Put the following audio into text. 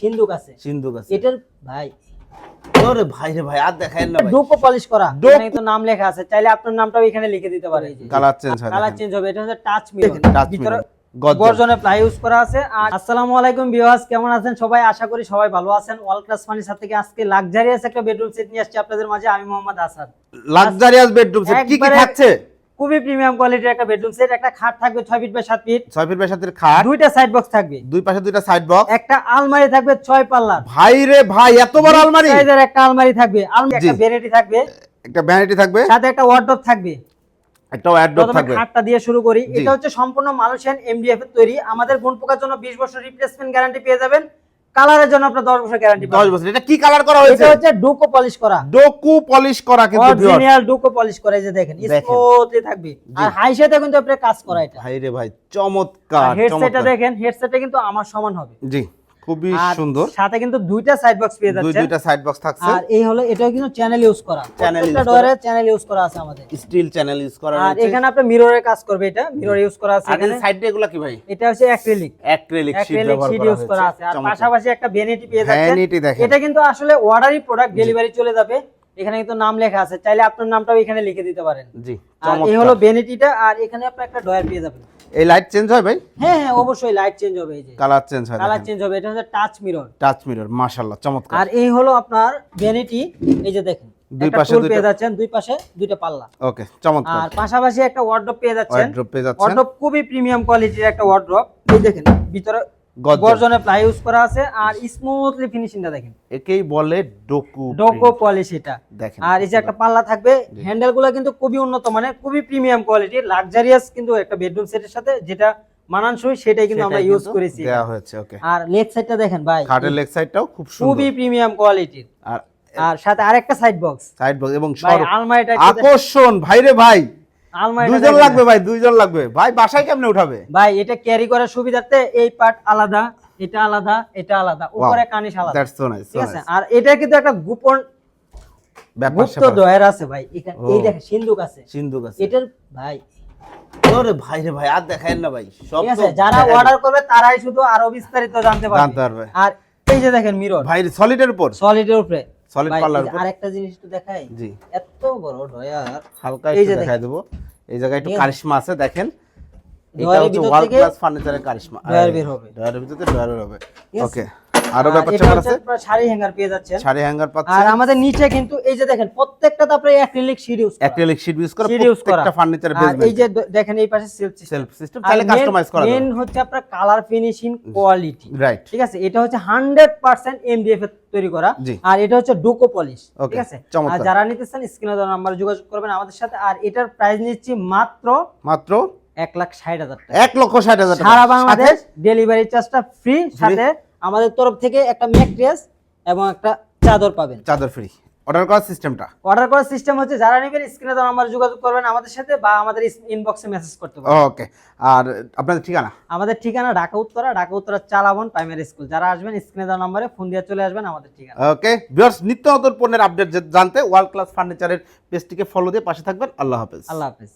সিন্ধুক আছে। সিন্ধুক আছে। এটার ভাই ওরে ভাই রে ভাই, আর দেখাইন না ভাই। ডোকো পলিশ করা, এখানে তো নাম লেখা আছে, চাইলে আপনার নামটাও এখানে লিখে দিতে পারেন। কালার চেঞ্জ হয়, কালার চেঞ্জ হবে। এটা হচ্ছে টাচ দেখেন, মিরর, টাচ ভিতরে মিরর গর্জনে প্লাই ইউজ করা আছে। আর আসসালামু আলাইকুম ভিউয়ার্স, কেমন আছেন সবাই? আশা করি সবাই ভালো আছেন। ওয়ার্ল্ড ক্লাস ফার্নিচার থেকে আজকে লাক্সারিয়াস একটা বেডরুম সেট নিয়ে আসছি আপনাদের মাঝে। আমি Mohammad Asad. Luxurious bedroom set কি কি থাকছে? খুবই প্রিমিয়াম কোয়ালিটির একটা বেডরুম সেট। একটা খাট থাকবে 6 feet by 7 feet, 6 feet by 7 এর খাট, দুইটা সাইড বক্স থাকবে, দুই পাশে দুইটা সাইড বক্স, একটা আলমারি থাকবে 6 পাল্লার। ভাই রে ভাই, এত বড় আলমারি! সাইজের একটা আলমারি থাকবে, আলমারি একটা ভ্যানিটি থাকবে, একটা ভ্যানিটি থাকবে, সাথে একটা ওয়ার্ডরোব থাকবে, একটা ওয়ার্ডরোব থাকবে। খাটটা দিয়ে শুরু করি। এটা হচ্ছে সম্পূর্ণ মালয়েশিয়ান এমডিএফ এর তৈরি। আমাদের গুণ পোকার জন্য 20 বছর রিপ্লেসমেন্ট গ্যারান্টি পেয়ে যাবেন। কালারের জন্য আপনার 10 বছর গ্যারান্টি পাবেন। 10 বছর। এটা কি কালার করা হয়েছে? এটা হচ্ছে ডোকো পলিশ করা। ডোকো পলিশ করা, কিন্তু অরিজিনাল ডোকো পলিশ করা। এই যে দেখেন, স্মুথলি থাকবে। আর হাই সাইডে কিন্তু আপনি কাজ করা এটা। ভাই রে ভাই, চমৎকার। হেডসেটটা দেখেন, হেডসেটটা কিন্তু আমার সমান হবে। জি, খুবই সুন্দর। সাথে কিন্তু দুইটা সাইড বক্স পেয়ে যাচ্ছে, দুইটা সাইড বক্স থাকছে। আর এই হলো, এটাও কিন্তু চ্যানেল ইউজ করা। প্রত্যেকটা ডোরে চ্যানেল ইউজ করা আছে আমাদের, স্টিল চ্যানেল ইউজ করা আর রয়েছে। এখানে আপনি মিররের কাজ করবে। এটা মিরর ইউজ করা আছে। এখানে সাইডে এগুলা কি ভাই? এটা হচ্ছে অ্যাক্রিলিক শীট ব্যবহার ইউজ করা আছে। আর পাশাপাশি একটা ভ্যানিটি পেয়ে যাচ্ছেন। ভ্যানিটি দেখেন, এটা কিন্তু আসলে অর্ডারি প্রোডাক্ট, ডেলিভারি চলে যাবে। এখানে কিন্তু নাম লেখা আছে, চাইলে আপনার নামটাও এখানে লিখে দিতে পারেন। জি, আর এই হলো ভ্যানিটিটা। আর এখানে আপনি একটা ডয়ার পেয়ে যাবেন। এই লাইট চেঞ্জ হয় ভাই? হ্যাঁ হ্যাঁ, অবশ্যই লাইট চেঞ্জ হবে। এই যে কালার চেঞ্জ হয়, কালার চেঞ্জ হবে। এটা হচ্ছে টাচ মিরর। টাচ মিরর, মাশাআল্লাহ চমৎকার। আর এই হলো আপনার ভ্যানিটি। এই যে দেখেন, দুই পাশে টুল পেয়ে যাচ্ছেন, দুই পাশে দুইটা পাল্লা। ওকে, চমৎকার। আর পাশাপাশি একটা ওয়ার্ডরোব পেয়ে যাচ্ছেন। ওয়ার্ডরোব পেয়ে যাচ্ছেন। ওয়ার্ডরোব খুবই প্রিমিয়াম কোয়ালিটির একটা ওয়ার্ডরোব। এই দেখেন, ভিতরে গর্জনে প্লাই ইউজ করা আছে। আর স্মুথলি ফিনিশিংটা দেখেন, একেই বলে ডোকো পলিশ এটা। দেখেন, আর এই যে একটা পাল্লা থাকবে, হ্যান্ডেলগুলো কিন্তু খুবই উন্নত মানের, খুবই প্রিমিয়াম কোয়ালিটির, লাক্সারিয়াস কিন্তু একটা বেডরুম সেটের সাথে যেটা মানানসই সেটাই কিন্তু আমরা ইউজ করেছি দেয়া হয়েছে। ওকে, আর লেগ সাইডটা দেখেন ভাই, খাটের লেগ সাইডটাও খুব সুন্দর, খুবই প্রিমিয়াম কোয়ালিটির। আর সাথে আরেকটা সাইড বক্স এবং আলমারিটা আকর্ষণ। ভাই রে ভাই, আলমারিটা দুইজন লাগবে ভাই, দুইজন লাগবে ভাই। বাসায় কেমনে উঠাবে ভাই? এটা ক্যারি করার সুবিধার্থে এই পার্ট আলাদা, এটা আলাদা, এটা আলাদা, উপরে কানিশ আলাদা। দ্যাটস সো নাইস, ঠিক আছে। আর এটা কিন্তু একটা গোপন গুপ্ত ডয়ার আছে ভাই এখানে। এই দেখেন, সিন্ধুক আছে। সিন্ধুক আছে এটার ভাই, ওরে ভাই রে ভাই, আর দেখাইন না ভাই। সব ঠিক আছে, যারা অর্ডার করবে তারাই শুধু আরো বিস্তারিত জানতে পারবে। আর এই যে দেখেন মিরর, ভাই সলিডের উপর, সলিডের উপরে, সলিড পাল্লার উপর। আরেকটা জিনিস একটু দেখাই। জি, এত বড় ডয়ার, হালকা একটু দেখাই দেব। এই জায়গায় একটু কারিশমা আছে, দেখেন। এটা হচ্ছে ওয়ার্ল্ড ক্লাস ফার্নিচারের কারিশমা। ডয়ার বের হবে, ডয়ারের ভিতরে ডয়ার হবে। ওকে, আরো ব্যাপার আছে, শাড়ি হ্যাঙ্গার পেয়ে যাচ্ছেন, শাড়ি হ্যাঙ্গার পাচ্ছেন। আর আমাদের নিচে কিন্তু এই যে দেখেন, প্রত্যেকটাতে আপনি অ্যাক্রিলিক শীট ইউজ করা, অ্যাক্রিলিক শীট ইউজ করা প্রত্যেকটা ফার্নিচার বেসমেন্ট। এই যে দেখেন, এই পাশে সেলফ সিস্টেম, চাইলে কাস্টমাইজ করা যাবে। মেন হচ্ছে আপনার কালার ফিনিশিং কোয়ালিটি, রাইট। ঠিক আছে। এটা হচ্ছে 100% এমডিএফ এর তৈরি করা। আর এটা হচ্ছে ডোকো পলিশ, ঠিক আছে। আর যারা নিতে চান স্ক্রিনে দেওয়া নম্বরে যোগাযোগ করবেন আমাদের সাথে। আর এটার প্রাইস নিচ্ছি মাত্র 1,60,000 টাকা। 1,60,000 টাকা। সারা বাংলাদেশ ডেলিভারি চার্জটা ফ্রি, সাথে আমাদের তরফ থেকে একটা ম্যাট্রেস এবং একটা চাদর পাবেন। চাদর ফ্রি। অর্ডার করার সিস্টেমটা, অর্ডার করার সিস্টেম হচ্ছে, যারা নেবেন স্ক্রিনে দেওয়া নম্বরে যোগাযোগ করবেন আমাদের সাথে, বা আমাদের ইনবক্সে মেসেজ করতে পারেন। ওকে, আর আপনাদের ঠিকানা? আমাদের ঠিকানা ঢাকা উত্তরা চালাবন প্রাইমারি স্কুল। যারা আসবেন স্ক্রিনে দেওয়া নম্বরে ফোন দিয়ে চলে আসবেন আমাদের ঠিকানা। ওকে ভিউয়ার্স, নিত্য নতুন পণ্যের আপডেট জানতে ওয়ার্ল্ড ক্লাস ফার্নিচারের পেজটিকে ফলো দিয়ে পাশে থাকবেন। আল্লাহ হাফেজ। আল্লাহ হাফেজ।